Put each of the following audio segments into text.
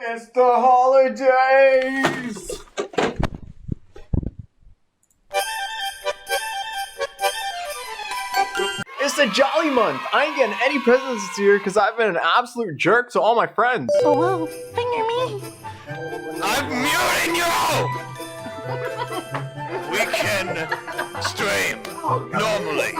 It's the holidays! It's a jolly month! I ain't getting any presents this year because I've been an absolute jerk to all my friends. Oh well, finger me. I'm muting you! We can stream normally.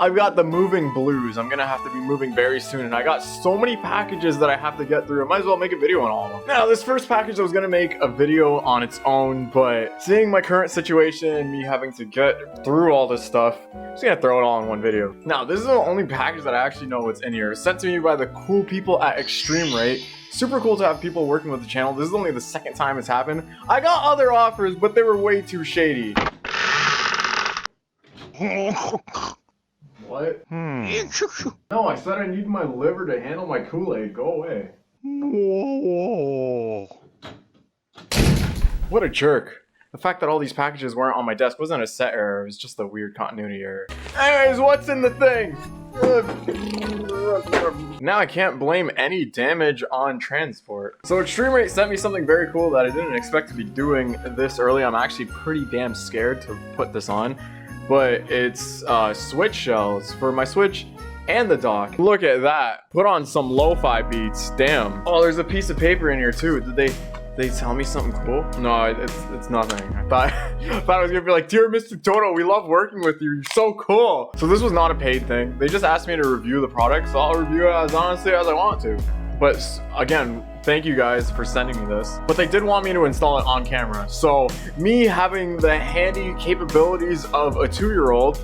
I've got the moving blues. I'm gonna have to be moving very soon, and I got so many packages that I have to get through. I might as well make a video on all of them. Now, this first package I was gonna make a video on its own, but seeing my current situation and me having to get through all this stuff, I'm just gonna throw it all in one video. Now, this is the only package that I actually know what's in here. It was sent to me by the cool people at eXtremeRate. Super cool to have people working with the channel. This is only the second time it's happened. I got other offers, but they were way too shady. What? No, I said I need my liver to handle my Kool-Aid. Go away. What a jerk. The fact that all these packages weren't on my desk wasn't a set error, it was just a weird continuity error. Anyways, what's in the thing? Now I can't blame any damage on transport. So eXtremeRate sent me something very cool that I didn't expect to be doing this early. I'm actually pretty damn scared to put this on. But it's Switch shells for my Switch and the dock. Look at that. Put on some lo-fi beats. Damn. Oh, there's a piece of paper in here too. Did they tell me something cool? No, it's nothing. I thought I was gonna be like, dear Mr. Toto, we love working with you. You're so cool. So this was not a paid thing. They just asked me to review the product, so I'll review it as honestly as I want to. But again, thank you guys for sending me this. But they did want me to install it on camera. So me having the handy capabilities of a 2-year-old,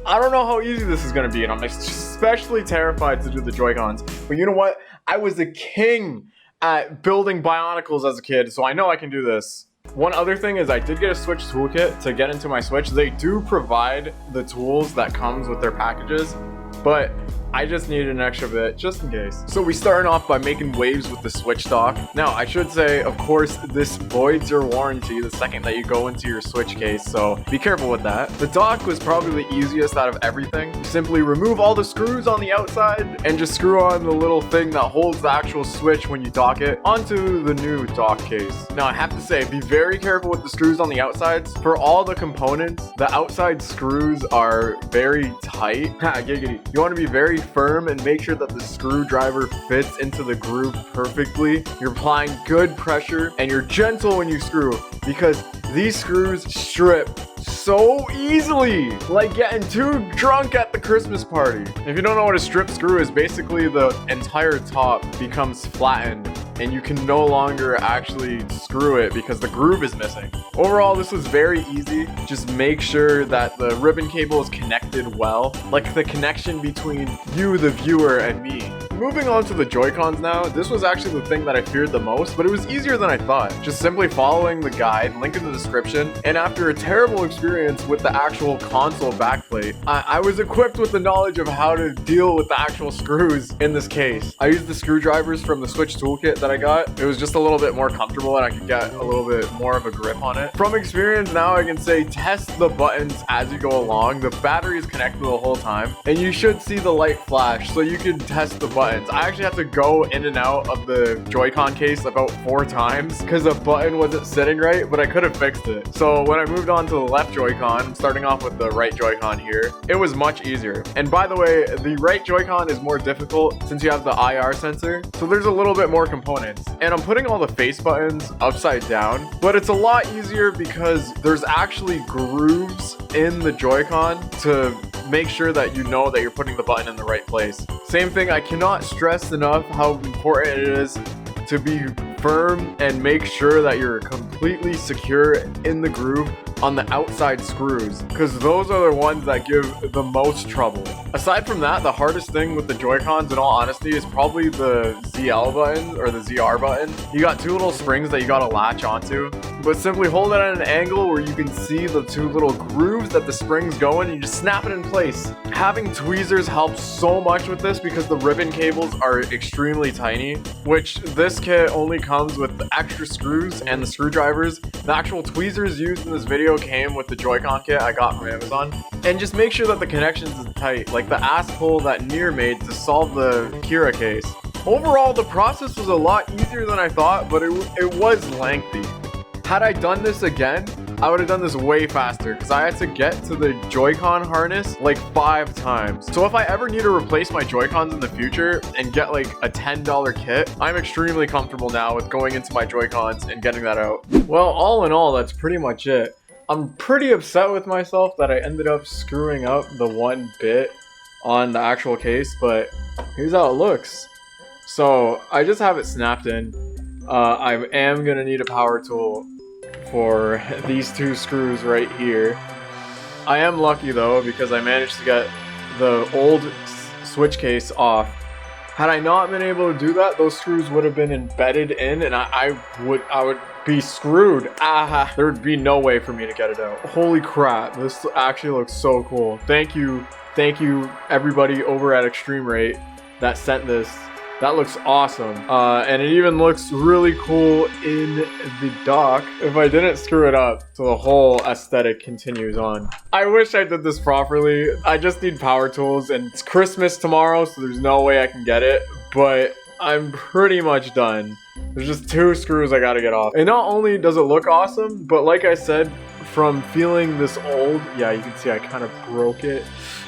I don't know how easy this is gonna be, and I'm especially terrified to do the Joy-Cons. But you know what? I was the king at building Bionicles as a kid, so I know I can do this. One other thing is I did get a Switch toolkit to get into my Switch. They do provide the tools that comes with their packages, but I just needed an extra bit, just in case. So we starting off by making waves with the Switch dock. Now, I should say, of course, this voids your warranty the second that you go into your Switch case, so be careful with that. The dock was probably the easiest out of everything. You simply remove all the screws on the outside and just screw on the little thing that holds the actual Switch when you dock it onto the new dock case. Now, I have to say, be very careful with the screws on the outsides. For all the components, the outside screws are very tight. Ha, giggity. You want to be very firm and make sure that the screwdriver fits into the groove perfectly. You're applying good pressure and you're gentle when you screw, because these screws strip so easily, like getting too drunk at the Christmas party. If you don't know what a strip screw is, basically the entire top becomes flattened and you can no longer actually screw it because the groove is missing. Overall, this was very easy. Just make sure that the ribbon cable is connected well, like the connection between you, the viewer, and me. Moving on to the Joy-Cons now, this was actually the thing that I feared the most, but it was easier than I thought. Just simply following the guide, link in the description, and after a terrible experience with the actual console backplate, I was equipped with the knowledge of how to deal with the actual screws in this case. I used the screwdrivers from the Switch toolkit that I got. It was just a little bit more comfortable and I could get a little bit more of a grip on it. From experience now, I can say test the buttons as you go along. The battery is connected the whole time, and you should see the light flash, so you can test the buttons. I actually had to go in and out of the Joy-Con case about 4 times because a button wasn't sitting right, but I could have fixed it. So when I moved on to the left Joy-Con, starting off with the right Joy-Con here, it was much easier. And by the way, the right Joy-Con is more difficult since you have the IR sensor, so there's a little bit more components. And I'm putting all the face buttons upside down, but it's a lot easier because there's actually grooves in the Joy-Con to make sure that you know that you're putting the button in the right place. Same thing, I cannot stress enough how important it is to be firm and make sure that you're completely secure in the groove on the outside screws, because those are the ones that give the most trouble. Aside from that, the hardest thing with the Joy-Cons, in all honesty, is probably the ZL button or the ZR button. You got 2 little springs that you gotta latch onto, but simply hold it at an angle where you can see the 2 little grooves that the springs go in, and you just snap it in place. Having tweezers helps so much with this because the ribbon cables are extremely tiny, which this kit only comes with the extra screws and the screwdrivers. The actual tweezers used in this video came with the Joy-Con kit I got from Amazon. And just make sure that the connections is tight, like the ass pull that Nier made to solve the Kira case. Overall, the process was a lot easier than I thought, but it was lengthy. Had I done this again, I would have done this way faster because I had to get to the Joy-Con harness like 5 times. So if I ever need to replace my Joy-Cons in the future and get like a $10 kit, I'm extremely comfortable now with going into my Joy-Cons and getting that out. Well, all in all, that's pretty much it. I'm pretty upset with myself that I ended up screwing up the 1 bit on the actual case, but here's how it looks. So I just have it snapped in. I am gonna need a power tool for these 2 screws right here. I am lucky though because I managed to get the old switch case off. Had I not been able to do that, those screws would have been embedded in and I would be screwed. There would be no way for me to get it out. Holy crap, this actually looks so cool. Thank you everybody over at eXtremeRate that sent this. That looks awesome. And it even looks really cool in the dock if I didn't screw it up. So the whole aesthetic continues on. I wish I did this properly. I just need power tools and it's Christmas tomorrow, so there's no way I can get it. But I'm pretty much done. There's just 2 screws I gotta get off. And not only does it look awesome, but like I said, from feeling this old, yeah, you can see I kind of broke it.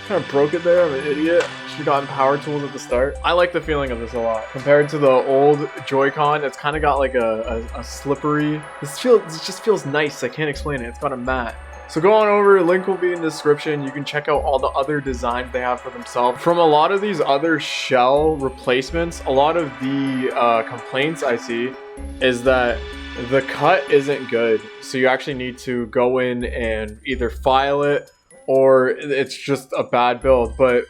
Kind of broke it there. I'm an idiot. Should have gotten power tools at the start. I like the feeling of this a lot. Compared to the old Joy-Con, it's kind of got like a slippery... This just feels nice. I can't explain it. It's got a matte. So go on over, link will be in the description. You can check out all the other designs they have for themselves. From a lot of these other shell replacements, a lot of the complaints I see is that the cut isn't good. So you actually need to go in and either file it or it's just a bad build. But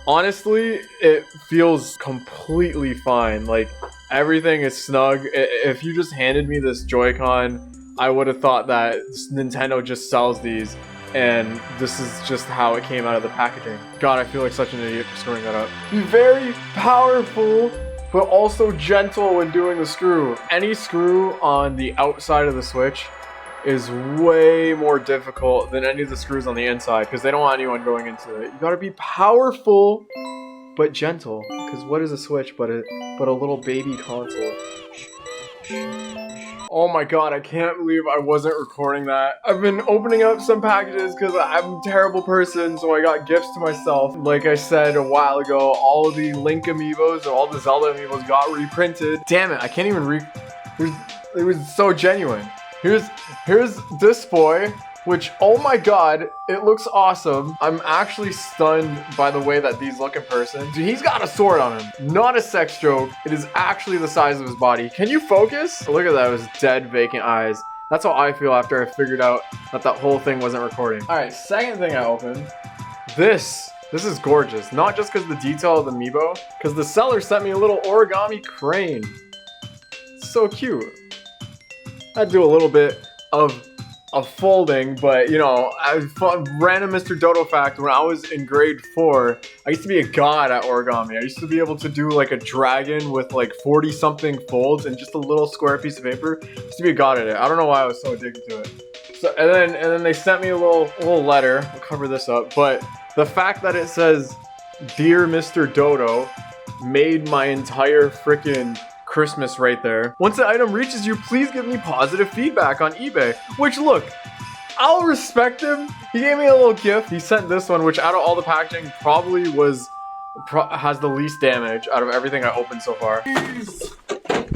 honestly, it feels completely fine. Like, everything is snug. If you just handed me this Joy-Con, I would have thought that Nintendo just sells these and this is just how it came out of the packaging. God, I feel like such an idiot for screwing that up. Be very powerful, but also gentle when doing the screw. Any screw on the outside of the Switch is way more difficult than any of the screws on the inside because they don't want anyone going into it. You gotta be powerful but gentle, because what is a Switch but a little baby console? Oh my god, I can't believe I wasn't recording that. I've been opening up some packages because I'm a terrible person, so I got gifts to myself. Like I said a while ago, all of the Link amiibos and all the Zelda amiibos got reprinted. Damn it, I can't even it was so genuine. Here's this boy, which, oh my god, it looks awesome. I'm actually stunned by the way that these look in person. Dude, he's got a sword on him. Not a sex joke. It is actually the size of his body. Can you focus? Look at those dead, vacant eyes. That's how I feel after I figured out that whole thing wasn't recording. All right, second thing I opened. This is gorgeous. Not just because the detail of the amiibo, because the seller sent me a little origami crane. It's so cute. I do a little bit of folding, but you know, random Mr. Dodo fact, when I was in grade 4, I used to be a god at origami. I used to be able to do like a dragon with like 40 something folds and just a little square piece of paper. I used to be a god at it. I don't know why I was so addicted to it. So and then they sent me a little letter. I'll cover this up, but the fact that it says "Dear Mr. Dodo" made my entire freaking Christmas right there. Once the item reaches you, please give me positive feedback on eBay. Which, look, I'll respect him. He gave me a little gift. He sent this one, which out of all the packaging probably has the least damage out of everything I opened so far.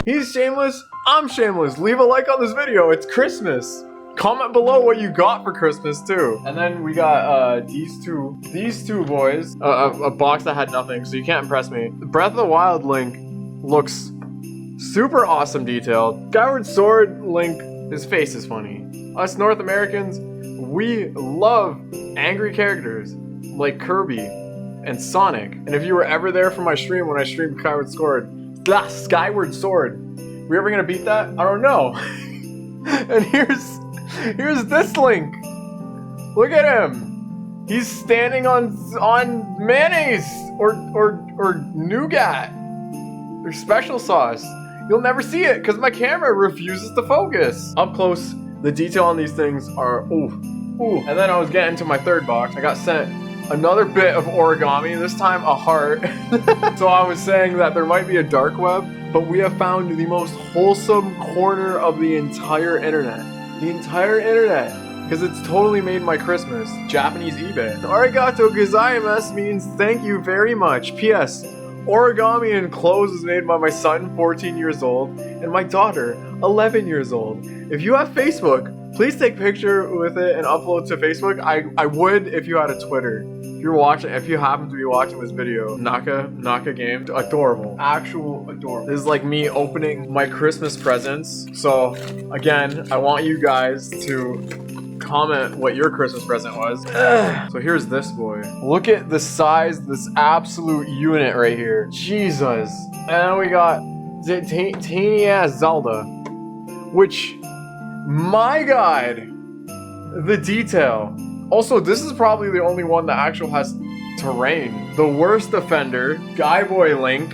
He's shameless. I'm shameless. Leave a like on this video. It's Christmas. Comment below what you got for Christmas too. And then we got these two boys. A box that had nothing, so you can't impress me. Breath of the Wild Link looks super awesome detailed. Skyward Sword Link, his face is funny. Us North Americans, we love angry characters like Kirby and Sonic. And if you were ever there for my stream when I streamed Skyward Sword, we ever gonna beat that? I don't know. And here's this Link. Look at him. He's standing on mayonnaise or nougat or special sauce. You'll never see it because my camera refuses to focus. Up close, the detail on these things are ooh. And then I was getting to my third box. I got sent another bit of origami, this time a heart. So I was saying that there might be a dark web, but we have found the most wholesome corner of the entire internet. The entire internet. Because it's totally made my Christmas. Japanese eBay. Arigato gozaimasu means thank you very much. P.S. Origami and clothes is made by my son, 14 years old, and my daughter, 11 years old. If you have Facebook, please take a picture with it and upload to Facebook. I would if you had a Twitter. If you happen to be watching this video, Naka Games, adorable. Actual adorable. This is like me opening my Christmas presents. So, again, I want you guys to comment what your Christmas present was. So here's this boy. Look at the size of this absolute unit right here. Jesus. And then we got teeny ass Zelda, which, my God, the detail. Also, this is probably the only one that actually has terrain. The worst offender, Guy Boy Link,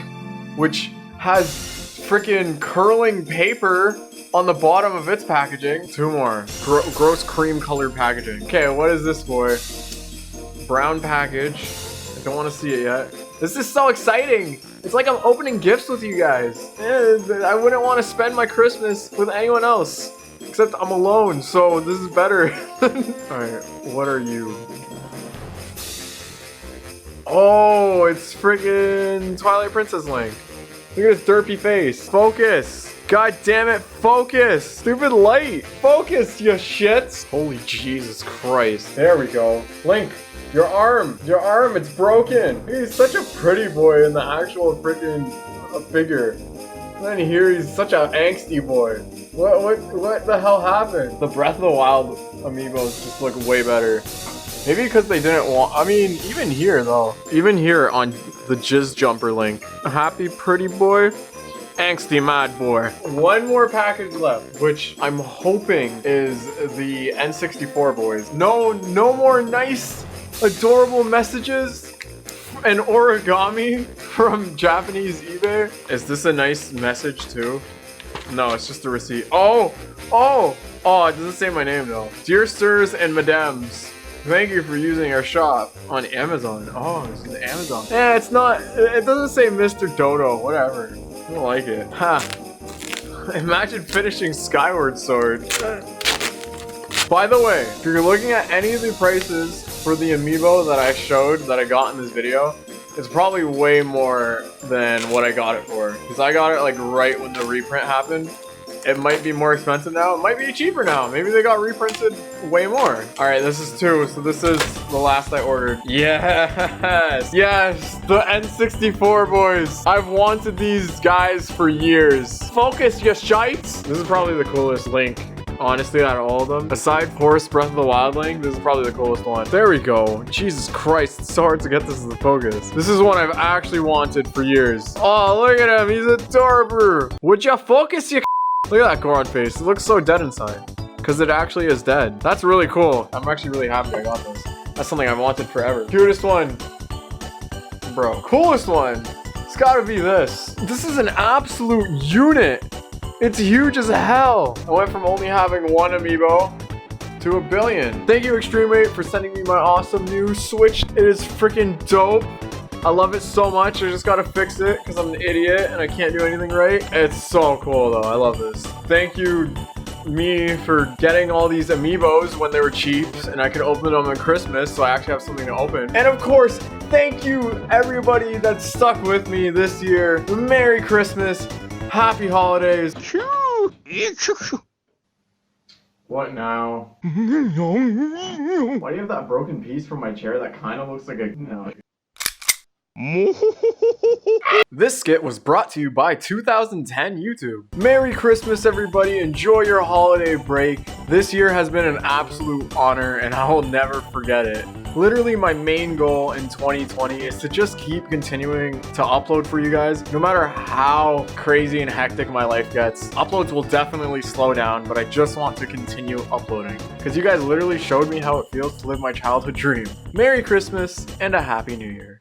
which has freaking curling paper on the bottom of its packaging. Two more. Gross cream colored packaging. Okay, what is this boy? Brown package. I don't want to see it yet. This is so exciting. It's like I'm opening gifts with you guys. I wouldn't want to spend my Christmas with anyone else. Except I'm alone, so this is better. Alright, what are you? Oh, it's friggin' Twilight Princess Link. Look at his derpy face. Focus. God damn it, focus. Stupid light. Focus, you shits. Holy Jesus Christ. There we go. Link, your arm, it's broken. He's such a pretty boy in the actual freaking figure. And then here he's such an angsty boy. What the hell happened? The Breath of the Wild amiibos just look way better. Maybe because they didn't want, I mean, even here though. Even here on the Jizz Jumper Link. Happy pretty boy, angsty mad boy. One more package left, which I'm hoping is the N64 boys. No more nice, adorable messages and origami from Japanese eBay. Is this a nice message too? No, it's just a receipt. Oh, it doesn't say my name though. Dear sirs and madams, thank you for using our shop on Amazon. Oh, this is Amazon. Yeah, it's not, it doesn't say Mr. Dodo, whatever. I don't like it. Ha. Imagine finishing Skyward Sword. By the way, if you're looking at any of the prices for the amiibo that I showed, that I got in this video, it's probably way more than what I got it for. Because I got it like right when the reprint happened. It might be more expensive now. It might be cheaper now. Maybe they got reprinted way more. Alright, this is 2. So this is the last I ordered. Yes! Yes! The N64 boys! I've wanted these guys for years. Focus, you shites! This is probably the coolest Link. Honestly, out of all of them, aside Forest Breath of the Wild Link, this is probably the coolest one. There we go. Jesus Christ, it's so hard to get this as the focus. This is one I've actually wanted for years. Oh, look at him. He's adorable. Would you focus, you Look at that Goron face. It looks so dead inside. Because it actually is dead. That's really cool. I'm actually really happy I got this. That's something I've wanted forever. Cutest one. Bro. Coolest one. It's gotta be this. This is an absolute unit. It's huge as hell. I went from only having one amiibo to 1 billion. Thank you, eXtremeRate, for sending me my awesome new Switch. It is freaking dope. I love it so much. I just gotta fix it because I'm an idiot and I can't do anything right. It's so cool though. I love this. Thank you, me, for getting all these amiibos when they were cheap and I could open them on Christmas, so I actually have something to open. And of course, thank you everybody that stuck with me this year. Merry Christmas. Happy holidays. What now? Why do you have that broken piece from my chair that kind of looks like a... No. This skit was brought to you by 2010 YouTube. Merry Christmas, everybody. Enjoy your holiday break. This year has been an absolute honor and I will never forget it. Literally, my main goal in 2020 is to just keep continuing to upload for you guys. No matter how crazy and hectic my life gets, uploads will definitely slow down, but I just want to continue uploading. Because you guys literally showed me how it feels to live my childhood dream. Merry Christmas and a Happy New Year.